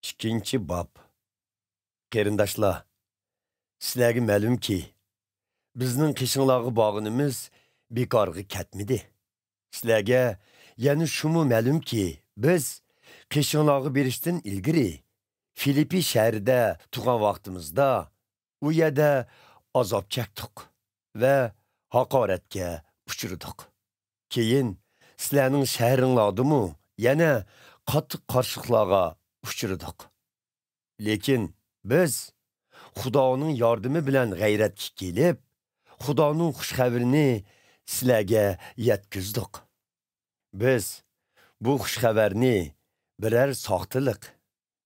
İkinci bab. Qarindoshlar, sizlarga ma'lumki, bizning qishinglarga borganimiz bekorga ketmadi. Sizlarga yana shumi ma'lumki, biz qishinglarga berishdan ilgari Filippi shahrida turgan vaqtimizda u yerda azob chekdik va haqoratga uchirdik. Keyin sizlarning shahringlardimi yana qattiq qarshiliklarga uchirdik. Lekin biz Xudoning yordami bilan g'ayratga kelib, Xudoning xush xabarini sizlarga yetkizdik. Biz bu xush xabarni biror soxtalik,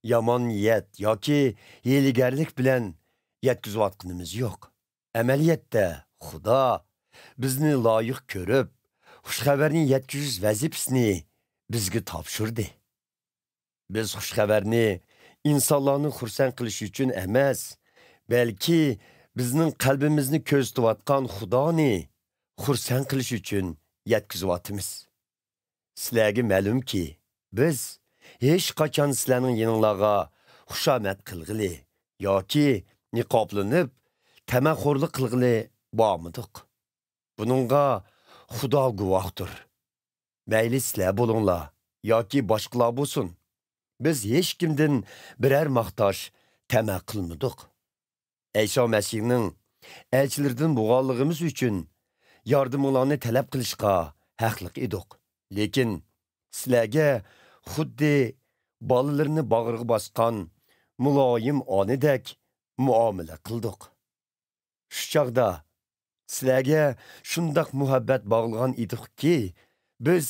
yomon niyat yoki hiylagarlik bilan yetkizayotganimiz yo'q. Amaliyotda Xudo bizni loyiq ko'rib, xush xabarni yetkizish vazifasini bizga topshirdi. Biz xush xabarni insonlarni xursand qilish uchun emas, balki bizning qalbimizni ko'zitayotgan Xudoni xursand qilish uchun yetkizyapmiz. Sizlarga ma'lumki, biz hech qachon sizlarning yoningizga xushomad qilg'ili yoki niqoblanib, tamaxo'rlik qilg'ili bormadik. Buningga Xudo guvohdir. Mayli sizlar bo'linglar yoki boshqalar bo'lsin. Biz hech kimdan biror maqtosh tama qilmadik. Ayso Masihning elchilaridan bo'lganligimiz uchun yordamlarni talab qilishga haqliq edik. Lekin sizlarga xuddi bolalarni bag'riga bosgan muloyim onidek muomala qildik. Shu chaqda sizlarga shundoq muhabbat bog'lagan edikki, biz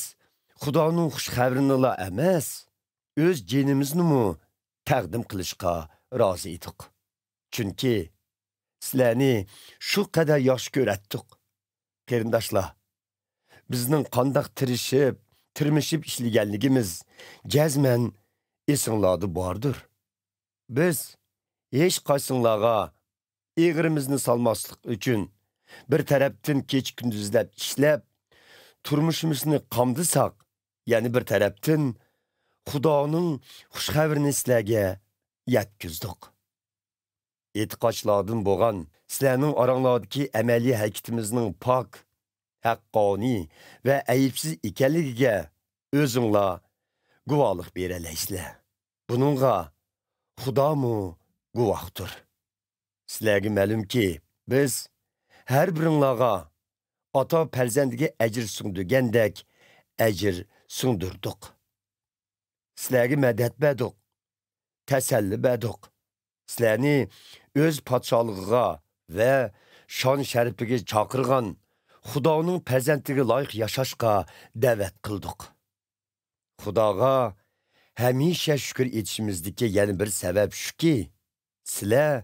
Xudoning xush xabarini emas, o'z jinimizni taqdim qilishga rozi edik. Chunki sizlarni shu qadar yaxshi ko'ratdik. Qarindoshlar, bizning qandoq tirmishib ishlaganligimiz jazman esinglarda bordir. Biz hech qaysinglarga eg'rimizni salmaslik uchun bir tarafdan kech-kunduzlab ishlab, turmushimizni qamdisak, ya'ni bir tarafdan Xudoning xush xabarini sizlarga yetkizdik. E'tiqodchilardan bo'lgan sizlarning oranglardagi amaliy harakatimizning pok, haqqoniy va ayibsiz ekanligiga o'zinglar guvohlik beralaysizlar. Buningga Xudomu guvohdir. Sizlarga ma'lumki, biz har biringlarga ota farzandiga ajr sungdurgandek ajr sungdirdik. Sizlarga madad berdik, tasalli berdik. Sizlarni o'z podshohligiga va shon sharifiga chaqirgan Xudoning farzandiga loyiq yashashga da'vat qildik. Xudoga hamisha shukr etishimizdagi yana bir sabab shuki, sizlar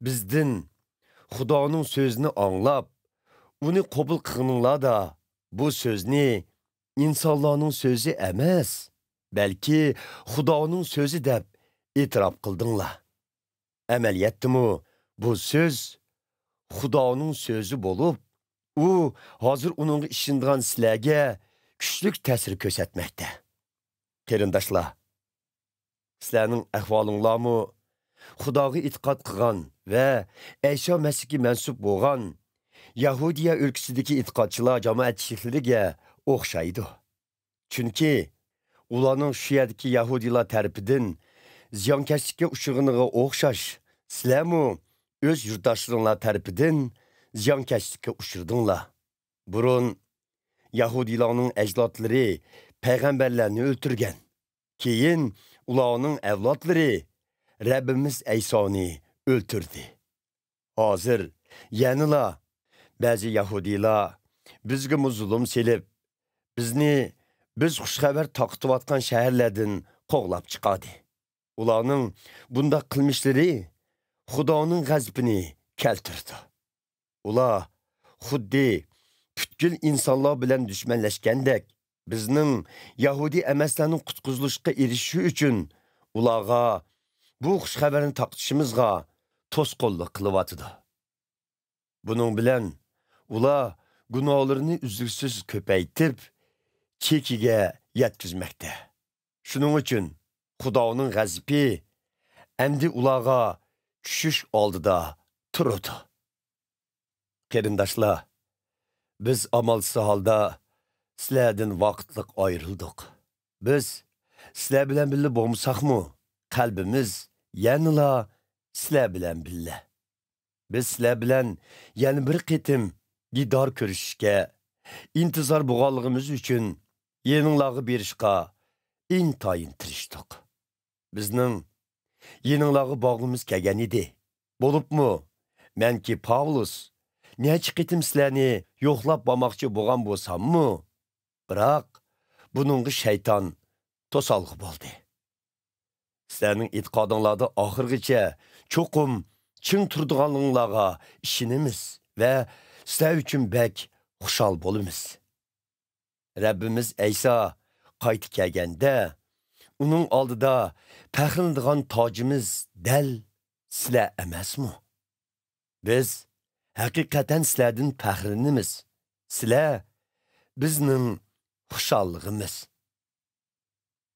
bizdan Xudoning so'zini anglab, uni qabul qilganinglarda bu so'zni insonlarning so'zi emas, balki Xudoning so'zi deb e'tirof qildinglar. Amaliyotda bu so'z Xudoning so'zi bo'lib, u hozir uning ishindigan sizlarga kuchli ta'sir ko'rsatmoqda. Qarindoshlar, sizlarning ahvolinglarmi Xudoga e'tiqod qilgan va Ayso Masihga mansub bo'lgan Yahudiya o'lkasidagi e'tiqodchilar jamoatchiliklariga o'xshaydi. Chunki ularning shu yerdagi Yahudilar tarafidan ziyonkashlikka uchraganiga o'xshash, sizlarmi o'z yurtdoshlaringlar tarafidan ziyonkashlikka uchradinglar. Burun Yahudilarning ajdodlari payg'ambarlarni o'ltirgan. Keyin ularning avlodlari Rabbimiz Aysoni o'ltirdi. Hozir yanıla ba'zi Yahudilar bizga zulm selib, biz xushxabar taqitayotgan shaharlardan qo'g'lab chiqadi. Ularning bundaq qilmishlari Xudoning g'azabini keltirdi. Ular xuddi butkul insonlar bilan dushmanlashgandek, bizning Yahudi emaslarning qutqizilishga erishishi uchun ularga bu xushxabarni taqitishimizga to'sqinlik qilyotdi. Buning bilan ular gunohlarini uzluksiz ko'paytirib, chekiga yetkizmoqda. Shuning uchun Xudoning g'azabi Әмді ұлаға түшіш алдыда тұрыды. Керіндашла, biz amalsız halda sizlerden vaqtliq ayrıldık. Biz sizler bilen birli bolmasaqmı, qalbimiz yanıla sizler bilen birli. Biz sizler bilen yani bir qitim didar ko'rishishga, intizor bo'lganligimiz uchun yeninglarga berishga intayin tirishdik. Bizning yeninglarga bog'imiz kelgan edi. Bo'libmi, menki Pavlus necha qitim sizlarni yo'qlab bormoqchi bo'lgan bo'lsammi, biroq buningga shayton to'salg'i bo'ldi. Sizlarning e'tiqodinglarda oxirgacha cho'qim ching turdiganliginglarga ishonamiz va sizlar uchun bek xushal bo'lamiz. Rabbimiz Ayso qaytib kelganda, uning oldida faxrlanadigan tojimiz dal sizlar emasmi? Biz haqiqatan sizlardan faxrlanamiz. Sizlar bizning xushalligimiz.